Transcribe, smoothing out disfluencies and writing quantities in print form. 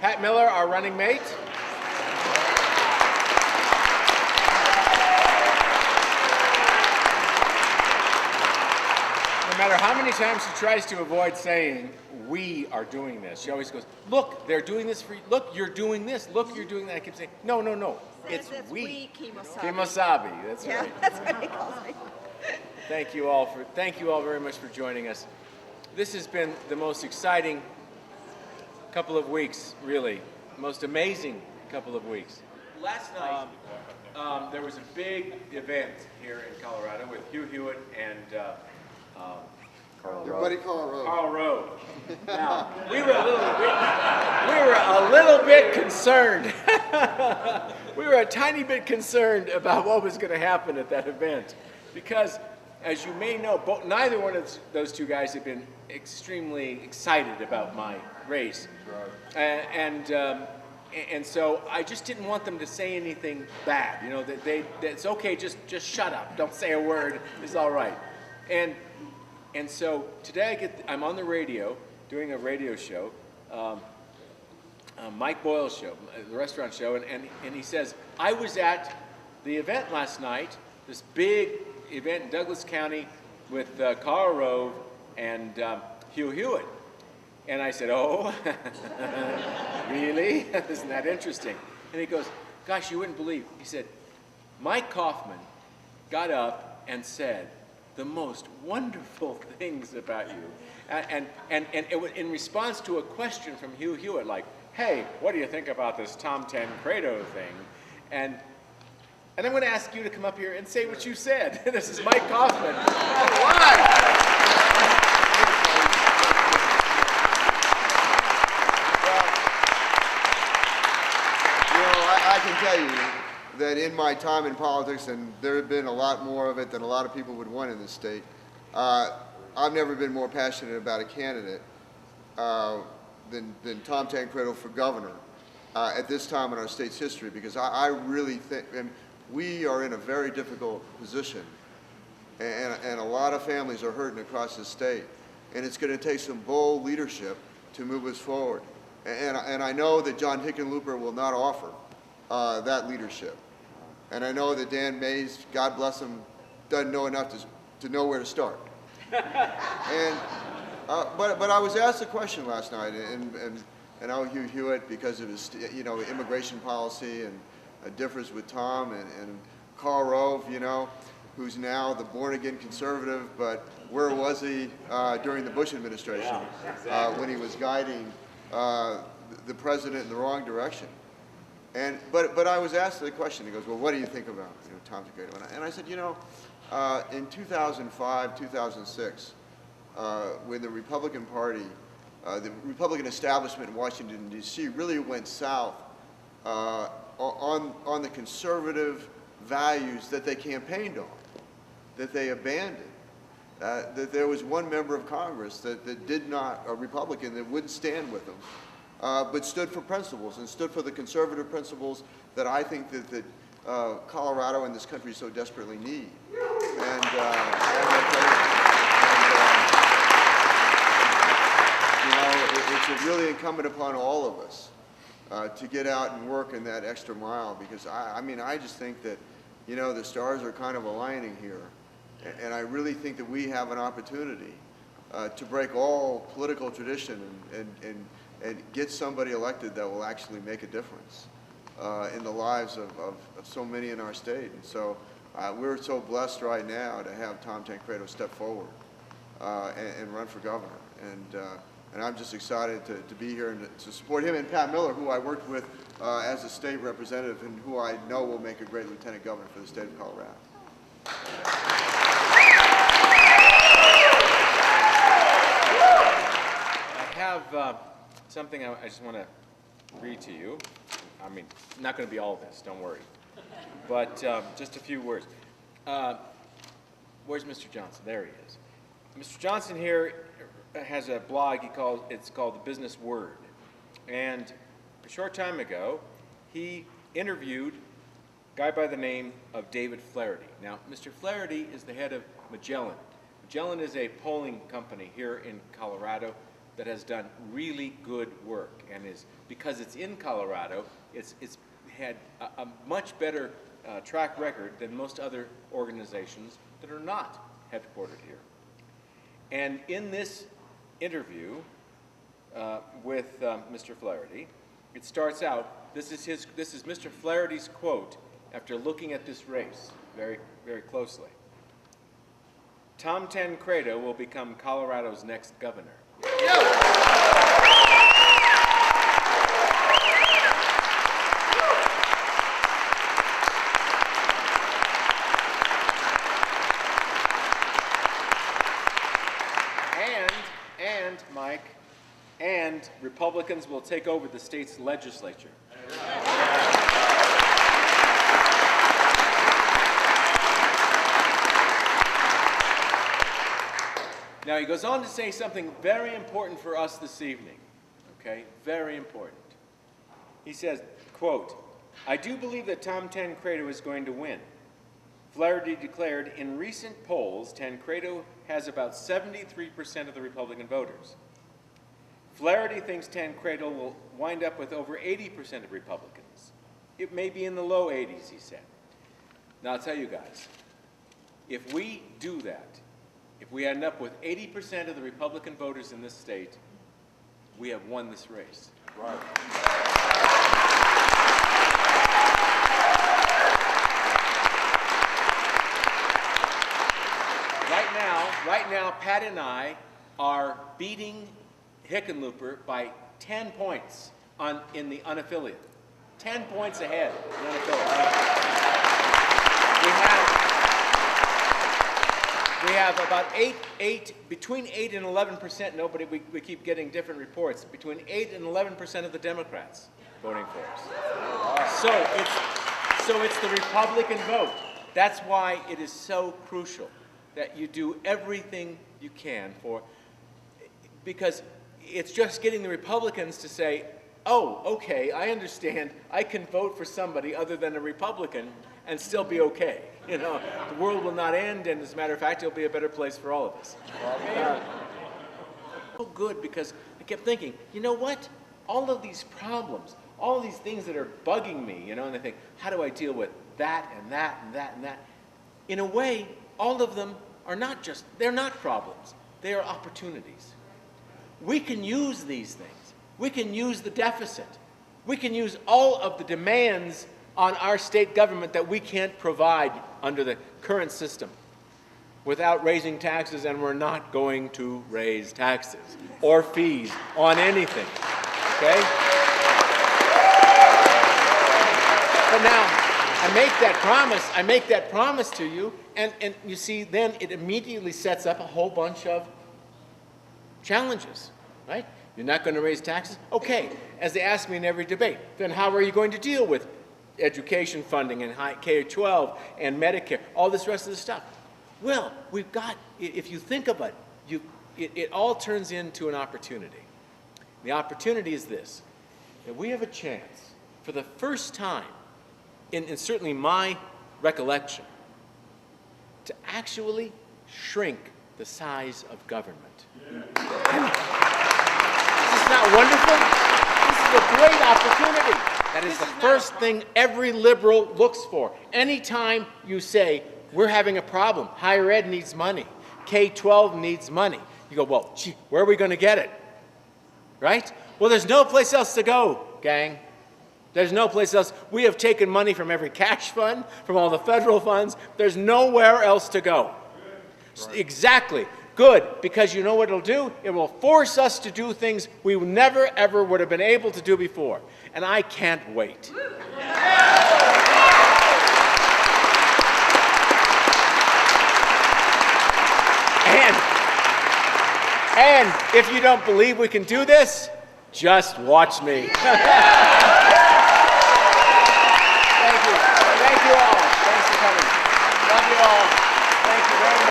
Pat Miller, our running mate. No matter how many times she tries to avoid saying, we are doing this, she always goes, look, they're doing this for you. Look, you're doing this. Look, you're doing that. I keep saying, no, no, no. It's we. Kemosabe. Kemosabe, that's yeah, right. that's what he calls me. Thank you all very much for joining us. This has been the most exciting couple of weeks, really. Most amazing couple of weeks. Last night, there was a big event here in Colorado with Hugh Hewitt and Your buddy Carl Rove. Carl Rove. Now, we were a little bit concerned. We were a tiny bit concerned about what was going to happen at that event, because, as you may know, neither one of those two guys have been extremely excited about my race, and so I just didn't want them to say anything bad. You know, that it's okay, just shut up, don't say a word, it's all right. And so today I'm on the radio doing a radio show, Mike Boyle's show, the restaurant show, and he says, I was at the event last night, this big event in Douglas County with Carl Rove and Hugh Hewitt. And I said, oh, really? Isn't that interesting? And he goes, gosh, you wouldn't believe. He said, Mike Coffman got up and said the most wonderful things about you. And it was in response to a question from Hugh Hewitt, like, hey, what do you think about this Tancredo thing? And I'm going to ask you to come up here and say what you said. This is Mike Coffman. Live. I can tell you that in my time in politics, and there have been a lot more of it than a lot of people would want in this state, I've never been more passionate about a candidate than Tom Tancredo for governor at this time in our state's history, because I really think, and we are in a very difficult position, and a lot of families are hurting across the state, and it's going to take some bold leadership to move us forward. And I know that John Hickenlooper will not offer that leadership. And I know that Dan Mays, God bless him, doesn't know enough to know where to start. And but I was asked a question last night, and I Hugh Hewitt, because of his immigration policy and a difference with Tom and Carl Rove, who's now the born-again conservative, but where was he during the Bush administration when he was guiding the president in the wrong direction? But I was asked the question. He goes, well, what do you think about Tom Tancredo? And I said, in 2005, 2006, when the Republican Party, the Republican establishment in Washington, D.C. really went south on the conservative values that they campaigned on, that they abandoned. That there was one member of Congress that did not, a Republican, that wouldn't stand with them, but stood for principles and stood for the conservative principles that I think that Colorado and this country so desperately need. It's really incumbent upon all of us to get out and work in that extra mile, because I just think that the stars are kind of aligning here, and I really think that we have an opportunity to break all political tradition and get somebody elected that will actually make a difference in the lives of so many in our state. And so we're so blessed right now to have Tom Tancredo step forward and run for governor. And I'm just excited to be here and to support him and Pat Miller, who I worked with as a state representative and who I know will make a great lieutenant governor for the state of Colorado. I have something I just want to read to you. I mean, it's not going to be all of this, don't worry. But just a few words. Where's Mr. Johnson? There he is. Mr. Johnson here has a blog it's called The Business Word. And a short time ago, he interviewed a guy by the name of David Flaherty. Now, Mr. Flaherty is the head of Magellan. Magellan is a polling company here in Colorado that has done really good work, and because it's in Colorado, it's had a much better track record than most other organizations that are not headquartered here. And in this interview with Mr. Flaherty, it starts out, this is Mr. Flaherty's quote after looking at this race very, very closely. Tom Tancredo will become Colorado's next governor. And Mike, and Republicans will take over the state's legislature. Now, he goes on to say something very important for us this evening, okay? Very important. He says, quote, I do believe that Tom Tancredo is going to win. Flaherty declared, in recent polls, Tancredo has about 73% of the Republican voters. Flaherty thinks Tancredo will wind up with over 80% of Republicans. It may be in the low 80s, he said. Now, I'll tell you guys, if we do that, if we end up with 80% of the Republican voters in this state, we have won this race. Right. Right now, Pat and I are beating Hickenlooper by 10 points in the unaffiliated. 10 points ahead in unaffiliated. We have about between 8 and 11%, we keep getting different reports, between 8 and 11% of the Democrats voting for us. So it's the Republican vote. That's why it is so crucial that you do everything you can because it's just getting the Republicans to say, oh, okay, I understand, I can vote for somebody other than a Republican and still be okay. You know, the world will not end, and as a matter of fact, it'll be a better place for all of us. So good, because I kept thinking, you know what? All of these problems, all these things that are bugging me, you know, and I think, how do I deal with that and that and that and that? In a way, all of them are they're not problems. They are opportunities. We can use these things. We can use the deficit. We can use all of the demands on our state government that we can't provide under the current system without raising taxes, and we're not going to raise taxes or fees on anything, okay? But now, I make that promise to you, and you see, then it immediately sets up a whole bunch of challenges, right? You're not going to raise taxes? Okay, as they ask me in every debate, then how are you going to deal with education funding and K-12 and Medicare, all this rest of the stuff? Well, we've got, if you think of it, it all turns into an opportunity. The opportunity is this, that we have a chance for the first time in certainly my recollection, to actually shrink the size of government. This is not wonderful? This is a great opportunity. That is the first thing every liberal looks for. Anytime you say, we're having a problem, higher ed needs money, K-12 needs money, you go, well, gee, where are we going to get it? Right? Well, there's no place else to go, gang. There's no place else. We have taken money from every cash fund, from all the federal funds. There's nowhere else to go. Right. Exactly. Good, because you know what it'll do? It will force us to do things we never, ever would have been able to do before. And I can't wait. And if you don't believe we can do this, just watch me.